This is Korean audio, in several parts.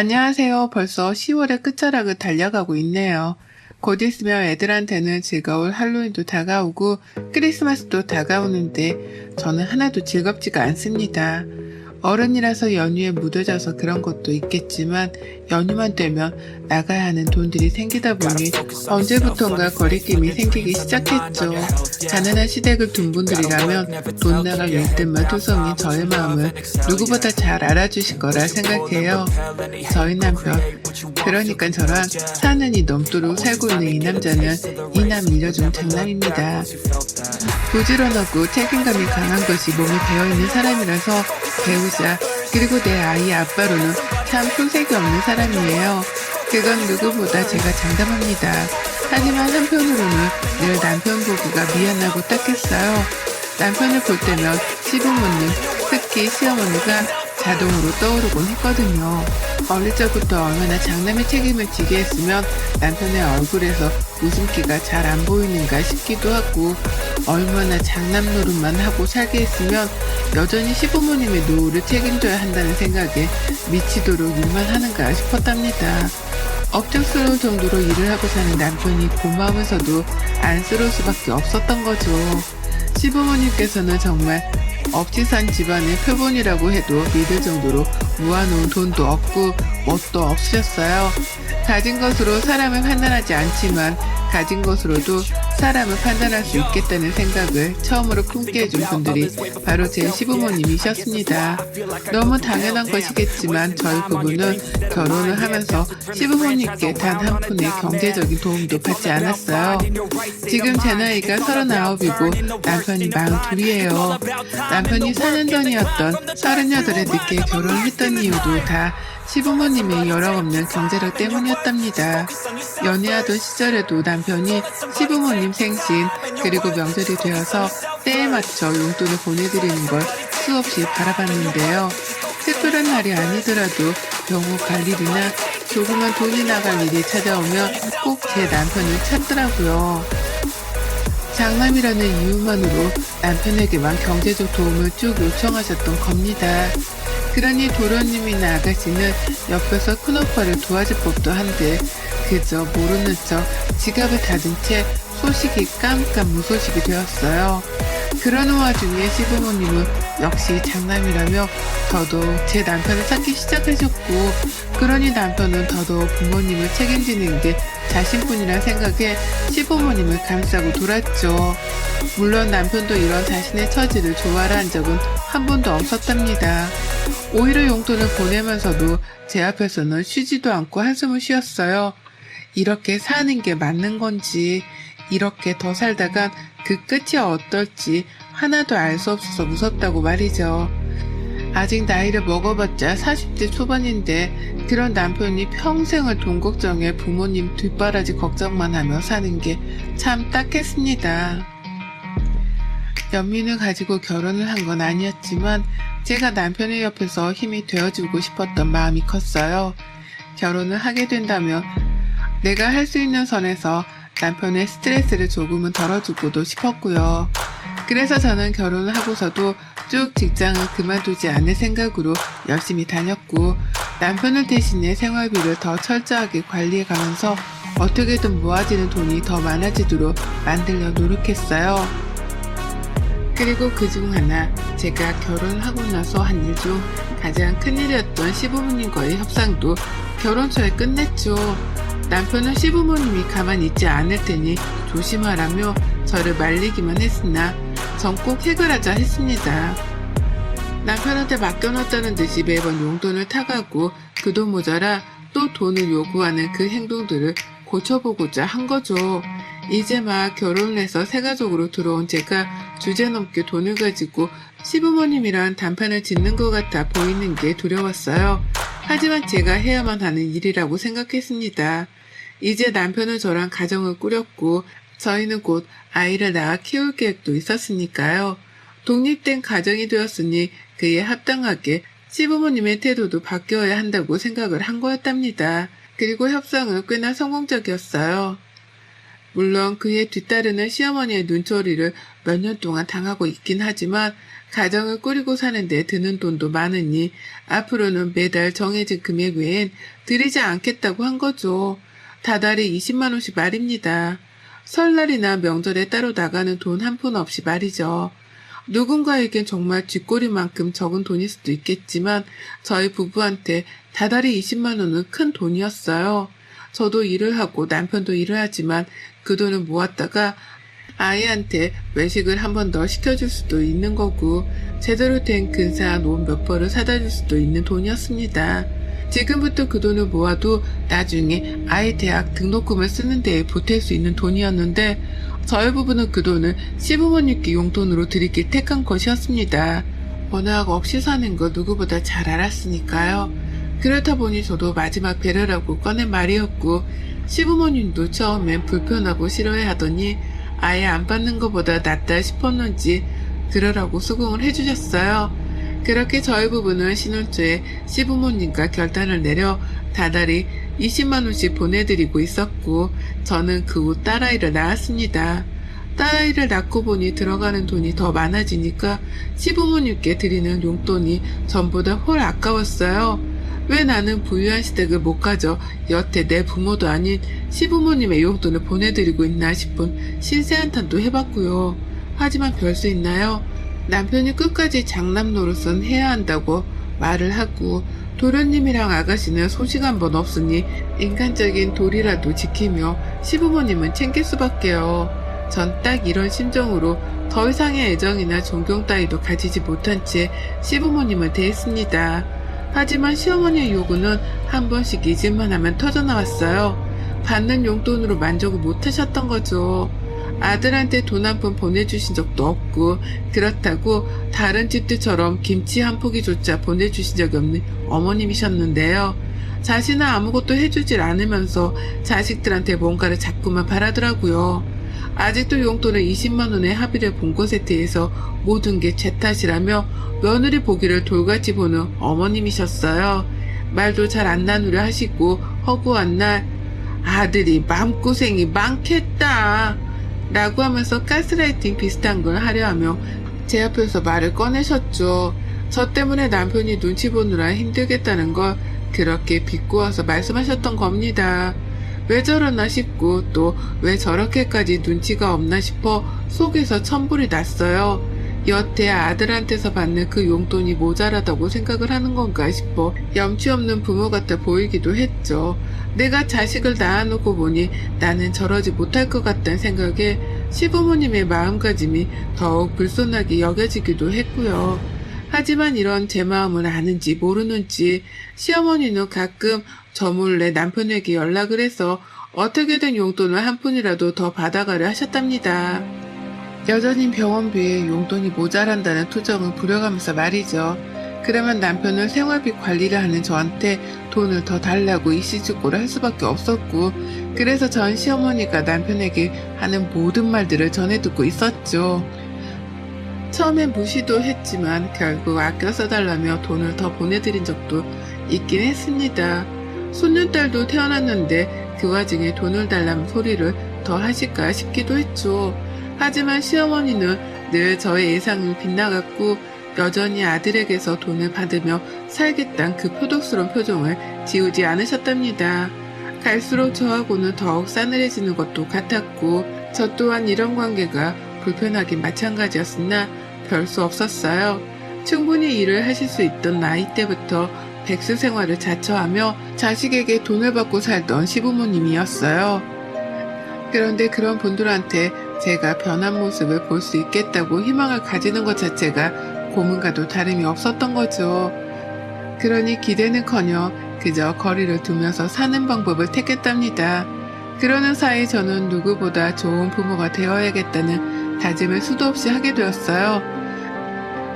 안녕하세요. 벌써 10월의 끝자락을 달려가고 있네요. 곧 있으면 애들한테는 즐거울 할로윈도 다가오고 크리스마스도 다가오는데 저는 하나도 즐겁지가 않습니다. 어른이라서 연휴에 무뎌져서 그런 것도 있겠지만 연휴만 되면 나가야 하는 돈들이 생기다 보니 언제부턴가 거리낌이 생기기 시작했죠. 가난한 시댁을 둔 분들이라면 돈 나갈 일들만 투성인 저의 마음을 누구보다 잘 알아주실 거라 생각해요. 저희 남편, 그러니까 저랑 4년이 넘도록 살고 있는 이 남자는 이 남 일려준 장남입니다. 부지런하고 책임감이 강한 것이 몸에 배어있는 사람이라서 배우자 그리고 내 아이의 아빠로는 참 손색이 없는 사람이에요. 그건 누구보다 제가 장담합니다. 하지만 한편으로는 늘 남편 보기가 미안하고 딱했어요. 남편을 볼 때면 시부모님, 특히 시어머니가 자동으로 떠오르곤 했거든요. 어릴 적부터 얼마나 장남의 책임을 지게 했으면 남편의 얼굴에서 웃음기가 잘 안 보이는가 싶기도 하고, 얼마나 장남 노릇만 하고 살게 했으면 여전히 시부모님의 노후를 책임져야 한다는 생각에 미치도록 일만 하는가 싶었답니다. 억척스러울 정도로 일을 하고 사는 남편이 고마우면서도 안쓰러울 수밖에 없었던 거죠. 시부모님께서는 정말 없이 산 집안의 표본이라고 해도 믿을 정도로 모아놓은 돈도 없고 뭣도 없으셨어요. 가진 것으로 사람을 판단하지 않지만 가진 것으로도 사람을 판단할 수 있겠다는 생각을 처음으로 품게 해준 분들이 바로 제 시부모님이셨습니다. 너무 당연한 것이겠지만 저희 부부는 결혼을 하면서 시부모님께 단 한 푼의 경제적인 도움도 받지 않았어요. 지금 제 나이가 39이고 남편이 42이에요. 남편이 4년 전이었던 38에 늦게 결혼을 했던 이유도 다 시부모님의 여력 없는 경제력 때문이었답니다. 연애하던 시절에도 남편이 시부모님 생신 그리고 명절이 되어서 때에 맞춰 용돈을 보내드리는 걸 수없이 바라봤는데요. 특별한 날이 아니더라도 병원 갈 일이나 조그만 돈이 나갈 일이 찾아오면 꼭 제 남편을 찾더라고요. 장남이라는 이유만으로 남편에게만 경제적 도움을 쭉 요청하셨던 겁니다. 그러니 도련님이나 아가씨는 옆에서 큰오빠를 도와줄 법도 한데 그저 모르는 척 지갑을 닫은 채 소식이 깜깜 무소식이 되었어요. 그러는 와중에 시부모님은 역시 장남이라며 더더욱 제 남편을 찾기 시작하셨고, 그러니 남편은 더더욱 부모님을 책임지는 게 자신뿐이라 생각에 시부모님을 감싸고 돌았죠. 물론 남편도 이런 자신의 처지를 좋아라 한 적은 한 번도 없었답니다. 오히려 용돈을 보내면서도 제 앞에서는 쉬지도 않고 한숨을 쉬었어요. 이렇게 사는 게 맞는 건지, 이렇게 더 살다간 그 끝이 어떨지 하나도 알 수 없어서 무섭다고 말이죠. 아직 나이를 먹어봤자 40대 초반인데 그런 남편이 평생을 돈 걱정에 부모님 뒷바라지 걱정만 하며 사는 게 참 딱했습니다. 연민을 가지고 결혼을 한 건 아니었지만 제가 남편의 옆에서 힘이 되어주고 싶었던 마음이 컸어요. 결혼을 하게 된다면 내가 할 수 있는 선에서 남편의 스트레스를 조금은 덜어주고도 싶었고요. 그래서 저는 결혼을 하고서도 쭉 직장을 그만두지 않을 생각으로 열심히 다녔고, 남편을 대신해 생활비를 더 철저하게 관리해가면서 어떻게든 모아지는 돈이 더 많아지도록 만들려 노력했어요. 그리고 그중 하나, 제가 결혼을 하고 나서 한 일 중 가장 큰일이었던 시부모님과의 협상도 결혼 초에 끝냈죠. 남편은 시부모님이 가만히 있지 않을 테니 조심하라며 저를 말리기만 했으나 전 꼭 해결하자 했습니다. 남편한테 맡겨놨다는 듯이 매번 용돈을 타가고 그 돈 모자라 또 돈을 요구하는 그 행동들을 고쳐보고자 한 거죠. 이제 막 결혼을 해서 새가족으로 들어온 제가 주제넘게 돈을 가지고 시부모님이랑 단판을 짓는 것 같아 보이는 게 두려웠어요. 하지만 제가 해야만 하는 일이라고 생각했습니다. 이제 남편은 저랑 가정을 꾸렸고 저희는 곧 아이를 낳아 키울 계획도 있었으니까요. 독립된 가정이 되었으니 그에 합당하게 시부모님의 태도도 바뀌어야 한다고 생각을 한 거였답니다. 그리고 협상은 꽤나 성공적이었어요. 물론 그에 뒤따르는 시어머니의 눈초리를 몇 년 동안 당하고 있긴 하지만 가정을 꾸리고 사는데 드는 돈도 많으니 앞으로는 매달 정해진 금액 외엔 드리지 않겠다고 한 거죠. 다달이 20만 원씩 말입니다. 설날이나 명절에 따로 나가는 돈 한 푼 없이 말이죠. 누군가에겐 정말 쥐꼬리만큼 적은 돈일 수도 있겠지만 저희 부부한테 다달이 20만 원은 큰 돈이었어요. 저도 일을 하고 남편도 일을 하지만 그 돈을 모았다가 아이한테 외식을 한 번 더 시켜줄 수도 있는 거고 제대로 된 근사한 옷 몇 벌을 사다 줄 수도 있는 돈이었습니다. 지금부터 그 돈을 모아도 나중에 아이 대학 등록금을 쓰는 데에 보탤 수 있는 돈이었는데 저희 부부는 그 돈을 시부모님께 용돈으로 드리길 택한 것이었습니다. 워낙 없이 사는 거 누구보다 잘 알았으니까요. 그렇다 보니 저도 마지막 배려라고 꺼낸 말이었고 시부모님도 처음엔 불편하고 싫어해하더니 아예 안 받는 것보다 낫다 싶었는지 그러라고 수긍을 해주셨어요. 그렇게 저희 부부는 신혼초에 시부모님과 결단을 내려 다달이 20만 원씩 보내드리고 있었고 저는 그 후 딸아이를 낳았습니다. 딸아이를 낳고 보니 들어가는 돈이 더 많아지니까 시부모님께 드리는 용돈이 전보다 훨 아까웠어요. 왜 나는 부유한 시댁을 못 가져 여태 내 부모도 아닌 시부모님의 용돈을 보내드리고 있나 싶은 신세한탄도 해봤고요. 하지만 별 수 있나요? 남편이 끝까지 장남 노릇은 해야 한다고 말을 하고 도련님이랑 아가씨는 소식 한 번 없으니 인간적인 도리라도 지키며 시부모님은 챙길 수밖에요. 전 딱 이런 심정으로 더 이상의 애정이나 존경 따위도 가지지 못한 채 시부모님을 대했습니다. 하지만 시어머니의 요구는 한 번씩 잊을만 하면 터져나왔어요. 받는 용돈으로 만족을 못하셨던 거죠. 아들한테 돈 한 푼 보내주신 적도 없고 그렇다고 다른 집들처럼 김치 한 포기조차 보내주신 적이 없는 어머님이셨는데요. 자신은 아무것도 해주질 않으면서 자식들한테 뭔가를 자꾸만 바라더라고요. 아직도 용돈을 20만 원의 합의를 본 것에 대해서 모든 게 제 탓이라며 며느리 보기를 돌같이 보는 어머님이셨어요. 말도 잘 안 나누려 하시고 허구한 날 아들이 마음고생이 많겠다 라고 하면서 가스라이팅 비슷한 걸 하려 하며 제 앞에서 말을 꺼내셨죠. 저 때문에 남편이 눈치 보느라 힘들겠다는 걸 그렇게 비꼬아서 말씀하셨던 겁니다. 왜 저러나 싶고 또 왜 저렇게까지 눈치가 없나 싶어 속에서 천불이 났어요. 여태 아들한테서 받는 그 용돈이 모자라다고 생각을 하는 건가 싶어 염치 없는 부모 같아 보이기도 했죠. 내가 자식을 낳아놓고 보니 나는 저러지 못할 것 같다는 생각에 시부모님의 마음가짐이 더욱 불손하게 여겨지기도 했고요. 하지만 이런 제 마음을 아는지 모르는지 시어머니는 가끔 저 몰래 남편에게 연락을 해서 어떻게든 용돈을 한 푼이라도 더 받아가려 하셨답니다. 여전히 병원비에 용돈이 모자란다는 투정을 부려가면서 말이죠. 그러면 남편은 생활비 관리를 하는 저한테 돈을 더 달라고 이씨죽고를 할 수밖에 없었고 그래서 전 시어머니가 남편에게 하는 모든 말들을 전해 듣고 있었죠. 처음엔 무시도 했지만 결국 아껴 써달라며 돈을 더 보내드린 적도 있긴 했습니다. 손녀딸도 태어났는데 그 와중에 돈을 달라는 소리를 더 하실까 싶기도 했죠. 하지만 시어머니는 늘 저의 예상을 빗나갔고 여전히 아들에게서 돈을 받으며 살겠다는 그 표독스러운 표정을 지우지 않으셨답니다. 갈수록 저하고는 더욱 싸늘해지는 것도 같았고 저 또한 이런 관계가 불편하긴 마찬가지였으나 별 수 없었어요. 충분히 일을 하실 수 있던 나이 때부터 백수 생활을 자처하며 자식에게 돈을 받고 살던 시부모님이었어요. 그런데 그런 분들한테 제가 변한 모습을 볼 수 있겠다고 희망을 가지는 것 자체가 고문과도 다름이 없었던 거죠. 그러니 기대는커녕 그저 거리를 두면서 사는 방법을 택했답니다. 그러는 사이 저는 누구보다 좋은 부모가 되어야겠다는 다짐을 수도 없이 하게 되었어요.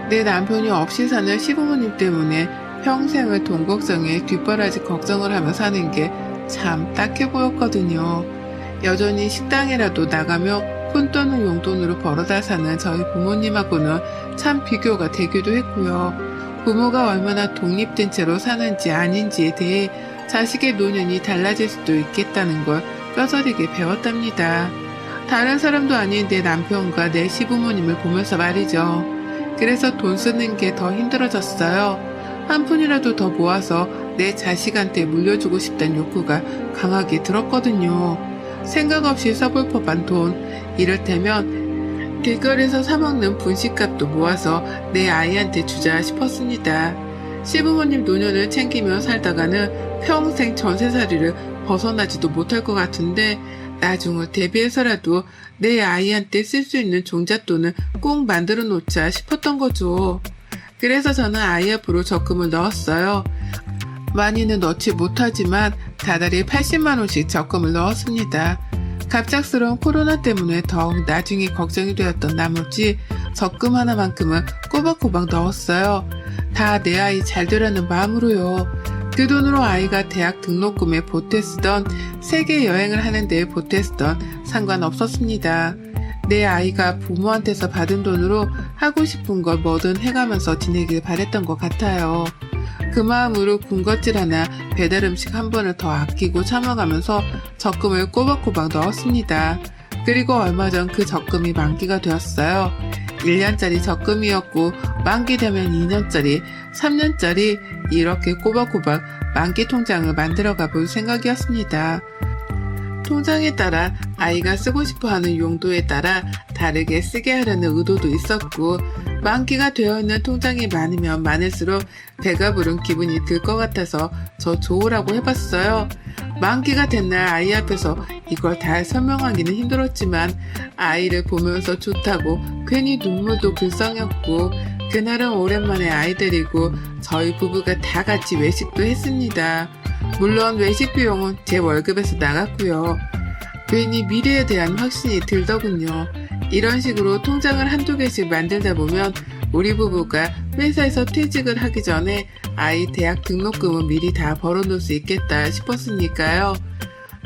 내 남편이 없이 사는 시부모님 때문에 평생을 돈 걱정에 뒷바라지 걱정을 하며 사는 게 참 딱해 보였거든요. 여전히 식당이라도 나가며 푼 또는 용돈으로 벌어다 사는 저희 부모님하고는 참 비교가 되기도 했고요. 부모가 얼마나 독립된 채로 사는지 아닌지에 대해 자식의 노년이 달라질 수도 있겠다는 걸 뼈저리게 배웠답니다. 다른 사람도 아닌 내 남편과 내 시부모님을 보면서 말이죠. 그래서 돈 쓰는 게 더 힘들어졌어요. 한 푼이라도 더 모아서 내 자식한테 물려주고 싶다는 욕구가 강하게 들었거든요. 생각 없이 써볼 법한 돈, 이를테면 길거리에서 사먹는 분식값도 모아서 내 아이한테 주자 싶었습니다. 시부모님 노년을 챙기며 살다가는 평생 전세살이를 벗어나지도 못할 것 같은데 나중을 대비해서라도 내 아이한테 쓸 수 있는 종잣돈을 꼭 만들어 놓자 싶었던 거죠. 그래서 저는 아이 앞으로 적금을 넣었어요. 많이는 넣지 못하지만 다달이 80만 원씩 적금을 넣었습니다. 갑작스러운 코로나 때문에 더욱 나중에 걱정이 되었던 나머지 적금 하나만큼은 꼬박꼬박 넣었어요. 다 내 아이 잘 되라는 마음으로요. 그 돈으로 아이가 대학 등록금에 보태 쓰던 세계 여행을 하는 데 보태 쓰던 상관없었습니다. 내 아이가 부모한테서 받은 돈으로 하고 싶은 걸 뭐든 해가면서 지내길 바랬던 것 같아요. 그 마음으로 군것질 하나 배달 음식 한 번을 더 아끼고 참아가면서 적금을 꼬박꼬박 넣었습니다. 그리고 얼마 전 그 적금이 만기가 되었어요. 1년짜리 적금이었고 만기 되면 2년짜리, 3년짜리 이렇게 꼬박꼬박 만기 통장을 만들어가 볼 생각이었습니다. 통장에 따라 아이가 쓰고 싶어하는 용도에 따라 다르게 쓰게 하려는 의도도 있었고 만기가 되어있는 통장이 많으면 많을수록 배가 부른 기분이 들 것 같아서 저 좋으라고 해봤어요. 만기가 된 날 아이 앞에서 이걸 다 설명하기는 힘들었지만 아이를 보면서 좋다고 괜히 눈물도 글썽였고 그날은 오랜만에 아이 데리고 저희 부부가 다 같이 외식도 했습니다. 물론 외식 비용은 제 월급에서 나갔고요. 괜히 미래에 대한 확신이 들더군요. 이런 식으로 통장을 한두 개씩 만들다 보면 우리 부부가 회사에서 퇴직을 하기 전에 아이 대학 등록금은 미리 다 벌어놓을 수 있겠다 싶었으니까요.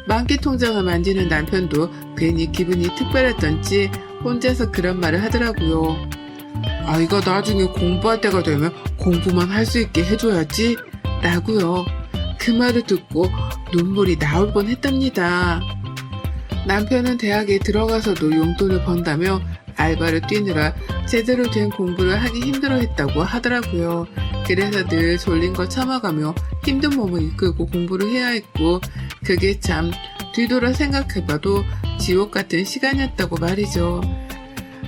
만기 통장을 만지는 남편도 괜히 기분이 특별했던지 혼자서 그런 말을 하더라고요. 아이가 나중에 공부할 때가 되면 공부만 할 수 있게 해줘야지 라고요. 그 말을 듣고 눈물이 나올 뻔했답니다. 남편은 대학에 들어가서도 용돈을 번다며 알바를 뛰느라 제대로 된 공부를 하기 힘들어했다고 하더라고요. 그래서 늘 졸린 거 참아가며 힘든 몸을 이끌고 공부를 해야 했고 그게 참 뒤돌아 생각해봐도 지옥 같은 시간이었다고 말이죠.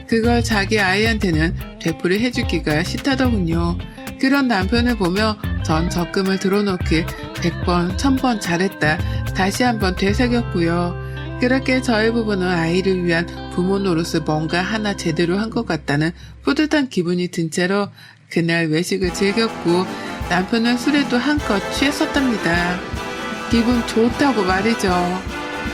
그걸 자기 아이한테는 되풀이 해주기가 싫다더군요. 그런 남편을 보며 전 적금을 들어놓길 100번, 1000번 잘했다 다시 한번 되새겼고요. 그렇게 저희 부부는 아이를 위한 부모 노릇을 뭔가 하나 제대로 한 것 같다는 뿌듯한 기분이 든 채로 그날 외식을 즐겼고 남편은 술에도 한껏 취했었답니다. 기분 좋다고 말이죠.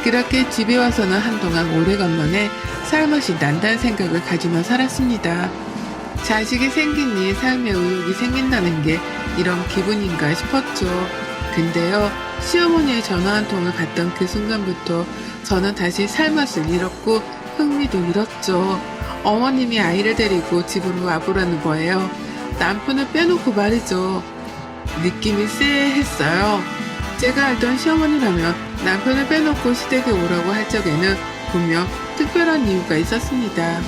그렇게 집에 와서는 한동안 오래간만에 살맛이 난다는 생각을 가지며 살았습니다. 자식이 생기니 삶에 의욕이 생긴다는 게 이런 기분인가 싶었죠. 근데요, 시어머니의 전화 한 통을 받던 그 순간부터 저는 다시 살맛을 잃었고 흥미도 잃었죠. 어머님이 아이를 데리고 집으로 와보라는 거예요. 남편을 빼놓고 말이죠. 느낌이 쎄했어요. 제가 알던 시어머니라면 남편을 빼놓고 시댁에 오라고 할 적에는 분명 특별한 이유가 있었습니다.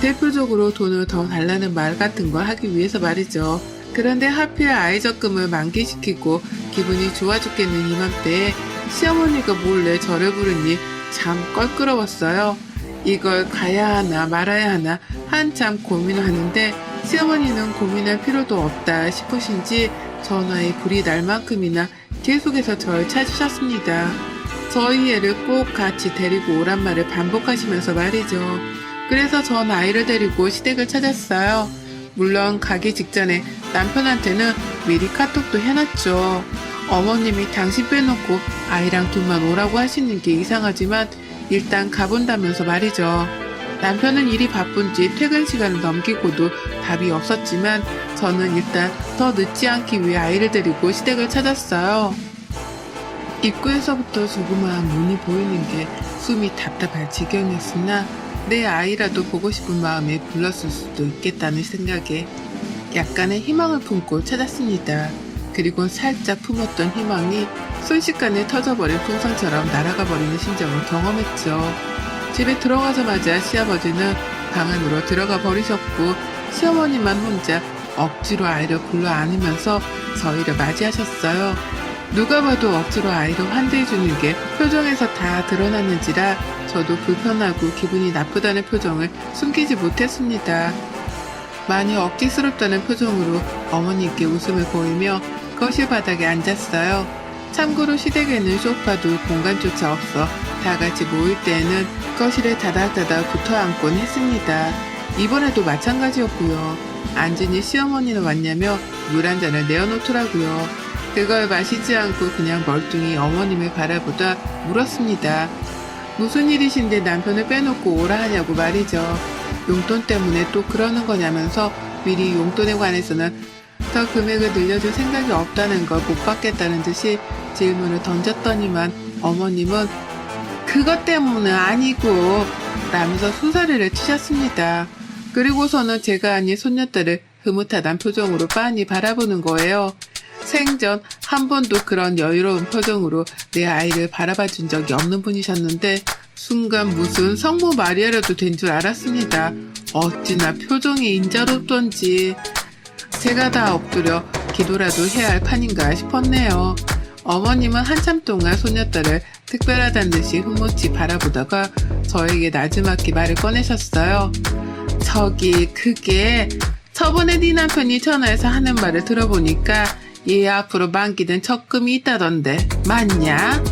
대표적으로 돈을 더 달라는 말 같은 걸 하기 위해서 말이죠. 그런데 하필 아이 적금을 만기시키고 기분이 좋아 죽겠는 이맘때에 시어머니가 몰래 저를 부르니 참 껄끄러웠어요. 이걸 가야 하나 말아야 하나 한참 고민을 하는데 시어머니는 고민할 필요도 없다 싶으신지 전화에 불이 날 만큼이나 계속해서 절 찾으셨습니다. 저희 애를 꼭 같이 데리고 오란 말을 반복하시면서 말이죠. 그래서 전 아이를 데리고 시댁을 찾았어요. 물론 가기 직전에 남편한테는 미리 카톡도 해놨죠. 어머님이 당신 빼놓고 아이랑 둘만 오라고 하시는 게 이상하지만 일단 가본다면서 말이죠. 남편은 일이 바쁜지 퇴근 시간을 넘기고도 답이 없었지만 저는 일단 더 늦지 않기 위해 아이를 데리고 시댁을 찾았어요. 입구에서부터 조그마한 문이 보이는 게 숨이 답답할 지경이었으나 내 아이라도 보고 싶은 마음에 불렀을 수도 있겠다는 생각에 약간의 희망을 품고 찾았습니다. 그리고 살짝 품었던 희망이 순식간에 터져버린 풍선처럼 날아가 버리는 심정을 경험했죠. 집에 들어가자마자 시아버지는 방 안으로 들어가 버리셨고 시어머니만 혼자 억지로 아이를 불러 안으면서 저희를 맞이하셨어요. 누가 봐도 억지로 아이를 환대해주는 게 표정에서 다 드러났는지라 저도 불편하고 기분이 나쁘다는 표정을 숨기지 못했습니다. 많이 억지스럽다는 표정으로 어머니께 웃음을 보이며 거실 바닥에 앉았어요. 참고로 시댁에는 소파도 공간조차 없어 다 같이 모일 때에는 거실에 다닥다닥 붙어 앉곤 했습니다. 이번에도 마찬가지였고요. 앉으니 시어머니는 왔냐며 물 한 잔을 내어놓더라고요. 그걸 마시지 않고 그냥 멀뚱히 어머님을 바라보다 물었습니다. 무슨 일이신데 남편을 빼놓고 오라 하냐고 말이죠. 용돈 때문에 또 그러는 거냐면서 미리 용돈에 관해서는 더 금액을 늘려줄 생각이 없다는 걸 못 받겠다는 듯이 질문을 던졌더니만 어머님은 그것 때문은 아니고 라면서 수사리를 치셨습니다. 그리고서는 제가 아닌 손녀딸을 흐뭇하단 표정으로 빤히 바라보는 거예요. 생전 한 번도 그런 여유로운 표정으로 내 아이를 바라봐 준 적이 없는 분이셨는데 순간 무슨 성모 마리아라도 된 줄 알았습니다. 어찌나 표정이 인자롭던지 제가 다 엎드려 기도라도 해야 할 판인가 싶었네요. 어머님은 한참 동안 손녀딸을 특별하다는 듯이 흐뭇이 바라보다가 저에게 나지막히 말을 꺼내셨어요. 저기 그게 저번에 네 남편이 전화해서 하는 말을 들어보니까 얘 앞으로 만기된 적금이 있다던데 맞냐?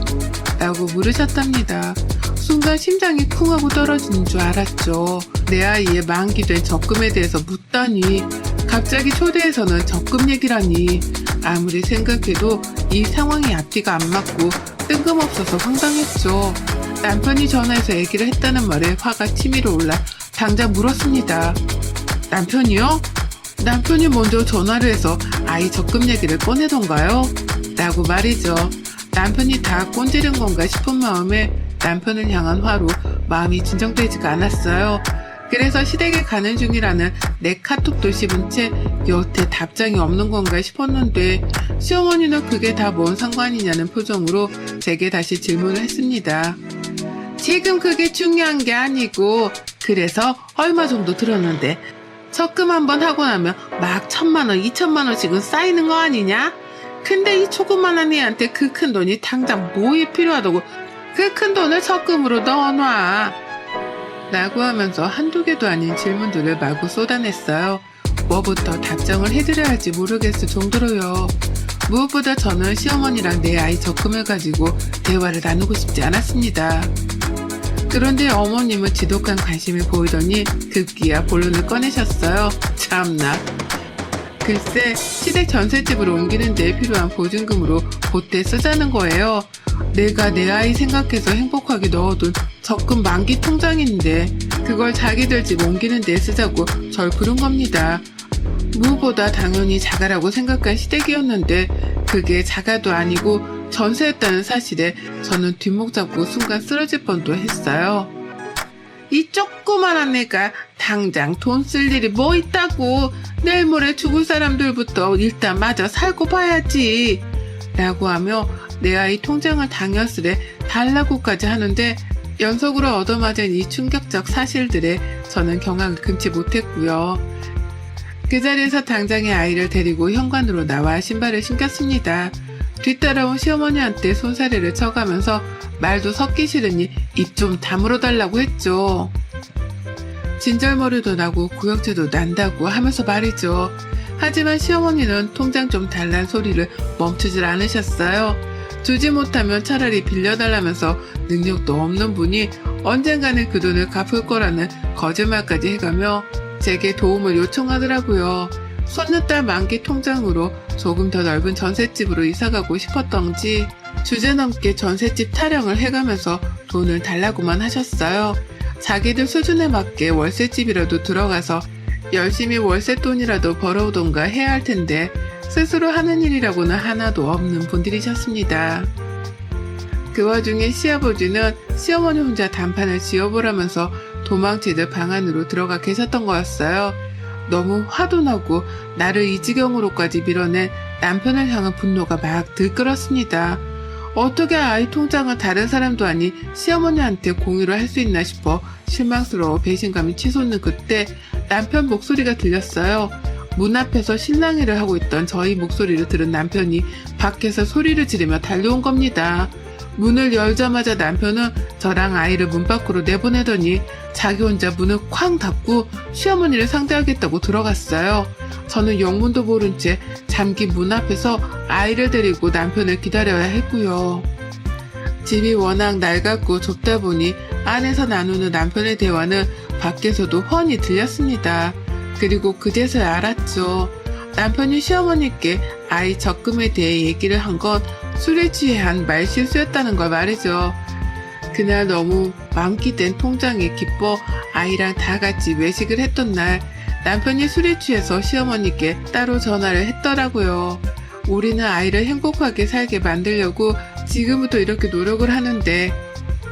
라고 물으셨답니다. 순간 심장이 쿵 하고 떨어지는 줄 알았죠. 내 아이의 만기된 적금에 대해서 묻다니 갑자기 초대해서는 적금 얘기라니 아무리 생각해도 이 상황이 앞뒤가 안 맞고 뜬금없어서 황당했죠. 남편이 전화해서 얘기를 했다는 말에 화가 치밀어 올라 당장 물었습니다. 남편이요? 남편이 먼저 전화를 해서 아이 적금 얘기를 꺼내던가요? 라고 말이죠. 남편이 다 꼰지른 건가 싶은 마음에 남편을 향한 화로 마음이 진정되지가 않았어요. 그래서 시댁에 가는 중이라는 내 카톡도 씹은 채 여태 답장이 없는 건가 싶었는데 시어머니는 그게 다 뭔 상관이냐는 표정으로 제게 다시 질문을 했습니다. 지금 그게 중요한 게 아니고 그래서 얼마 정도 들었는데 적금 한번 하고 나면 막 1,000만원, 2,000만원씩은 쌓이는 거 아니냐? 근데 이 조그만한 애한테 그 큰 돈이 당장 뭐에 필요하다고 그 큰 돈을 적금으로 넣어놔. 라고 하면서 한두 개도 아닌 질문들을 마구 쏟아냈어요. 뭐부터 답장을 해드려야 할지 모르겠을 정도로요. 무엇보다 저는 시어머니랑 내 아이 적금을 가지고 대화를 나누고 싶지 않았습니다. 그런데 어머님은 지독한 관심을 보이더니 급기야 본론을 꺼내셨어요. 참나. 글쎄 시댁 전셋집으로 옮기는 데 필요한 보증금으로 보태 쓰자는 거예요. 내가 내 아이 생각해서 행복하게 넣어둔 적금 만기 통장인데 그걸 자기들 집 옮기는 데 쓰자고 절 부른 겁니다. 무엇보다 당연히 자가라고 생각한 시댁이었는데 그게 자가도 아니고 전세였다는 사실에 저는 뒷목 잡고 순간 쓰러질 뻔도 했어요. 이 조그만한 애가 당장 돈 쓸 일이 뭐 있다고. 내일 모레 죽을 사람들부터 일단 마저 살고 봐야지 라고 하며 내 아이 통장을 당연스레 달라고까지 하는데 연속으로 얻어맞은 이 충격적 사실들에 저는 경악을 금치 못했고요. 그 자리에서 당장의 아이를 데리고 현관으로 나와 신발을 신겼습니다. 뒤따라온 시어머니한테 손사래를 쳐가면서 말도 섞기 싫으니 입 좀 다물어 달라고 했죠. 진절머리도 나고 구역질도 난다고 하면서 말이죠. 하지만 시어머니는 통장 좀 달란 소리를 멈추질 않으셨어요. 주지 못하면 차라리 빌려달라면서 능력도 없는 분이 언젠가는 그 돈을 갚을 거라는 거짓말까지 해가며 제게 도움을 요청하더라고요. 손녀딸 만기 통장으로 조금 더 넓은 전셋집으로 이사가고 싶었던지 주제넘게 전셋집 타령을 해가면서 돈을 달라고만 하셨어요. 자기들 수준에 맞게 월세집이라도 들어가서 열심히 월세돈이라도 벌어오던가 해야 할 텐데 스스로 하는 일이라고는 하나도 없는 분들이셨습니다. 그 와중에 시아버지는 시어머니 혼자 단판을 지어보라면서 도망치듯 방 안으로 들어가 계셨던 거였어요. 너무 화도 나고 나를 이 지경으로까지 밀어낸 남편을 향한 분노가 막 들끓었습니다. 어떻게 아이 통장을 다른 사람도 아닌 시어머니한테 공유를 할 수 있나 싶어 실망스러워 배신감이 치솟는 그때 남편 목소리가 들렸어요. 문 앞에서 실랑이를 하고 있던 저희 목소리를 들은 남편이 밖에서 소리를 지르며 달려온 겁니다. 문을 열자마자 남편은 저랑 아이를 문 밖으로 내보내더니 자기 혼자 문을 쾅 닫고 시어머니를 상대하겠다고 들어갔어요. 저는 영문도 모른 채 잠긴 문 앞에서 아이를 데리고 남편을 기다려야 했고요. 집이 워낙 낡았고 좁다 보니 안에서 나누는 남편의 대화는 밖에서도 훤히 들렸습니다. 그리고 그제서야 알았죠. 남편이 시어머니께 아이 적금에 대해 얘기를 한 건 술에 취해 한 말실수였다는 걸 말이죠. 그날 너무 만기된 통장에 기뻐 아이랑 다 같이 외식을 했던 날 남편이 술에 취해서 시어머니께 따로 전화를 했더라고요. 우리는 아이를 행복하게 살게 만들려고 지금부터 이렇게 노력을 하는데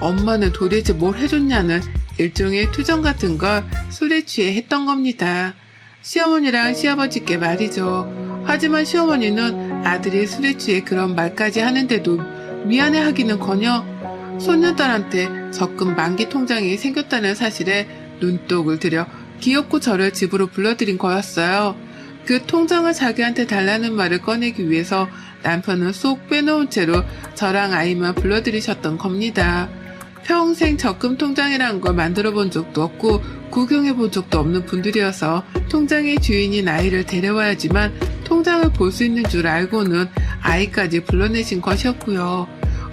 엄마는 도대체 뭘 해줬냐는 일종의 투정 같은 걸 술에 취해 했던 겁니다. 시어머니랑 시아버지께 말이죠. 하지만 시어머니는 아들이 술에 취해 그런 말까지 하는데도 미안해하기는커녕 손녀딸한테 적금 만기 통장이 생겼다는 사실에 눈독을 들여 기어코 저를 집으로 불러들인 거였어요. 그 통장을 자기한테 달라는 말을 꺼내기 위해서 남편은 쏙 빼놓은 채로 저랑 아이만 불러들이셨던 겁니다. 평생 적금 통장이라는 걸 만들어 본 적도 없고 구경해 본 적도 없는 분들이어서 통장의 주인인 아이를 데려와야지만 통장을 볼 수 있는 줄 알고는 아이까지 불러내신 것이었고요.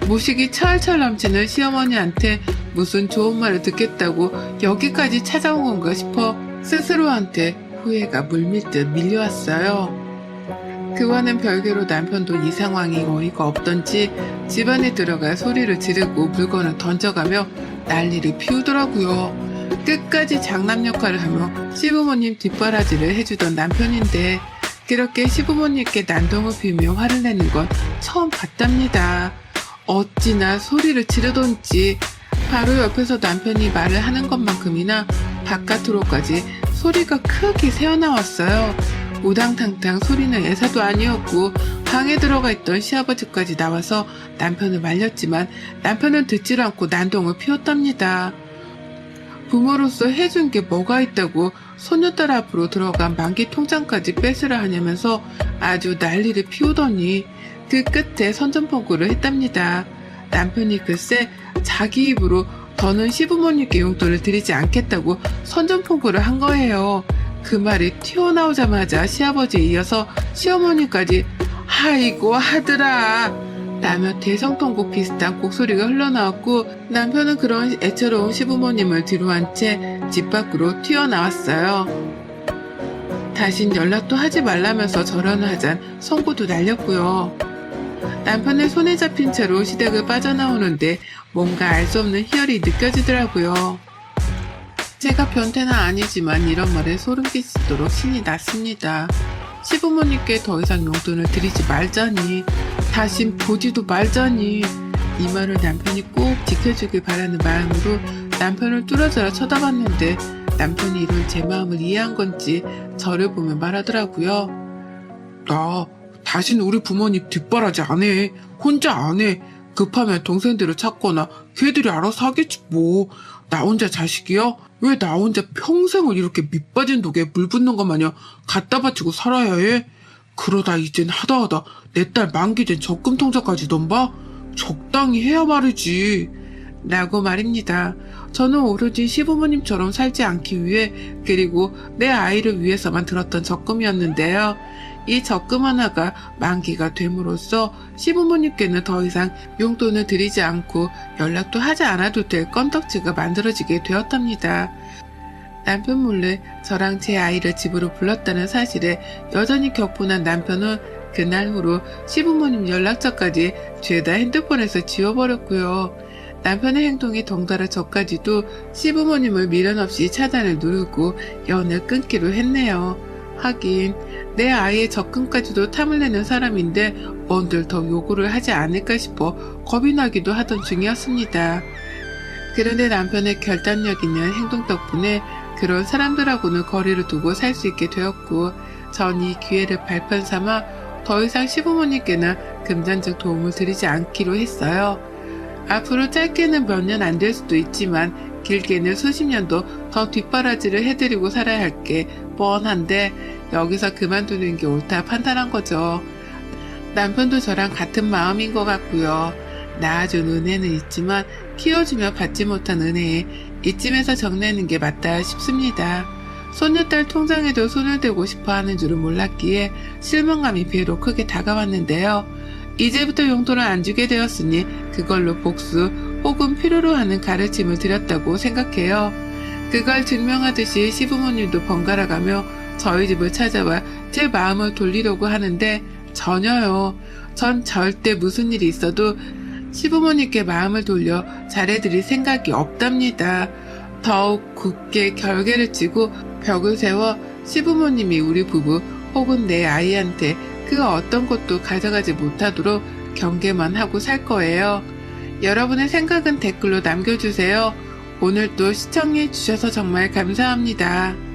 무식이 철철 넘치는 시어머니한테 무슨 좋은 말을 듣겠다고 여기까지 찾아온 건가 싶어 스스로한테 후회가 물밀듯 밀려왔어요. 그와는 별개로 남편도 이 상황이 어이가 없던지 집안에 들어가 소리를 지르고 물건을 던져가며 난리를 피우더라고요. 끝까지 장남 역할을 하며 시부모님 뒷바라지를 해주던 남편인데 그렇게 시부모님께 난동을 피우며 화를 내는 건 처음 봤답니다. 어찌나 소리를 지르던지 바로 옆에서 남편이 말을 하는 것만큼이나 바깥으로까지 소리가 크게 새어나왔어요. 우당탕탕 소리는 예사도 아니었고 방에 들어가 있던 시아버지까지 나와서 남편을 말렸지만 남편은 듣질 않고 난동을 피웠답니다. 부모로서 해준 게 뭐가 있다고 손녀딸 앞으로 들어간 만기 통장까지 뺏으라 하냐면서 아주 난리를 피우더니 그 끝에 선전포고를 했답니다. 남편이 글쎄 자기 입으로 더는 시부모님께 용돈을 드리지 않겠다고 선전포고를 한 거예요. 그 말이 튀어나오자마자 시아버지에 이어서 시어머니까지 아이고 하더라 라며 대성통곡 비슷한 곡소리가 흘러나왔고 남편은 그런 애처로운 시부모님을 뒤로한 채 집 밖으로 튀어나왔어요. 다신 연락도 하지 말라면서 절연을 하잔 선고도 날렸고요. 남편의 손에 잡힌 채로 시댁을 빠져나오는데 뭔가 알 수 없는 희열이 느껴지더라고요. 제가 변태는 아니지만 이런 말에 소름 끼치도록 신이 났습니다. 시부모님께 더 이상 용돈을 드리지 말자니 다신 보지도 말자니 이 말을 남편이 꼭 지켜주길 바라는 마음으로 남편을 뚫어져라 쳐다봤는데 남편이 이런 제 마음을 이해한 건지 저를 보며 말하더라고요. 나 다신 우리 부모님 뒷바라지 안 해. 혼자 안 해. 급하면 동생들을 찾거나 걔들이 알아서 하겠지 뭐. 나 혼자 자식이야? 왜 나 혼자 평생을 이렇게 밑빠진 독에 물 붓는 것 마냥 갖다 바치고 살아야 해? 그러다 이젠 하다 내 딸 만기된 적금 통장까지 넘봐? 적당히 해야 말이지. 라고 말입니다. 저는 오로지 시부모님처럼 살지 않기 위해 그리고 내 아이를 위해서만 들었던 적금이었는데요. 이 적금 하나가 만기가 됨으로써 시부모님께는 더 이상 용돈을 드리지 않고 연락도 하지 않아도 될 건덕지가 만들어지게 되었답니다. 남편 몰래 저랑 제 아이를 집으로 불렀다는 사실에 여전히 격분한 남편은 그날 후로 시부모님 연락처까지 죄다 핸드폰에서 지워버렸고요. 남편의 행동이 덩달아 저까지도 시부모님을 미련 없이 차단을 누르고 연을 끊기로 했네요. 하긴 내 아이의 적금까지도 탐을 내는 사람인데 뭔들 더 요구를 하지 않을까 싶어 겁이 나기도 하던 중이었습니다. 그런데 남편의 결단력 있는 행동 덕분에 그런 사람들하고는 거리를 두고 살 수 있게 되었고 전 이 기회를 발판 삼아 더 이상 시부모님께는 금전적 도움을 드리지 않기로 했어요. 앞으로 짧게는 몇 년 안 될 수도 있지만 길게는 수십 년도 더 뒷바라지를 해드리고 살아야 할 게 뻔한데 여기서 그만두는 게 옳다 판단한 거죠. 남편도 저랑 같은 마음인 것 같고요. 낳아준 은혜는 있지만 키워주며 받지 못한 은혜에 이쯤에서 정리하는 게 맞다 싶습니다. 손녀딸 통장에도 손을 대고 싶어 하는 줄은 몰랐기에 실망감이 비록 크게 다가왔는데요. 이제부터 용돈을 안 주게 되었으니 그걸로 복수 혹은 필요로 하는 가르침을 드렸다고 생각해요. 그걸 증명하듯이 시부모님도 번갈아가며 저희 집을 찾아와 제 마음을 돌리려고 하는데 전혀요. 전 절대 무슨 일이 있어도 시부모님께 마음을 돌려 잘해드릴 생각이 없답니다. 더욱 굳게 결계를 찌고 벽을 세워 시부모님이 우리 부부 혹은 내 아이한테 그 어떤 것도 가져가지 못하도록 경계만 하고 살 거예요. 여러분의 생각은 댓글로 남겨주세요. 오늘도 시청해주셔서 정말 감사합니다.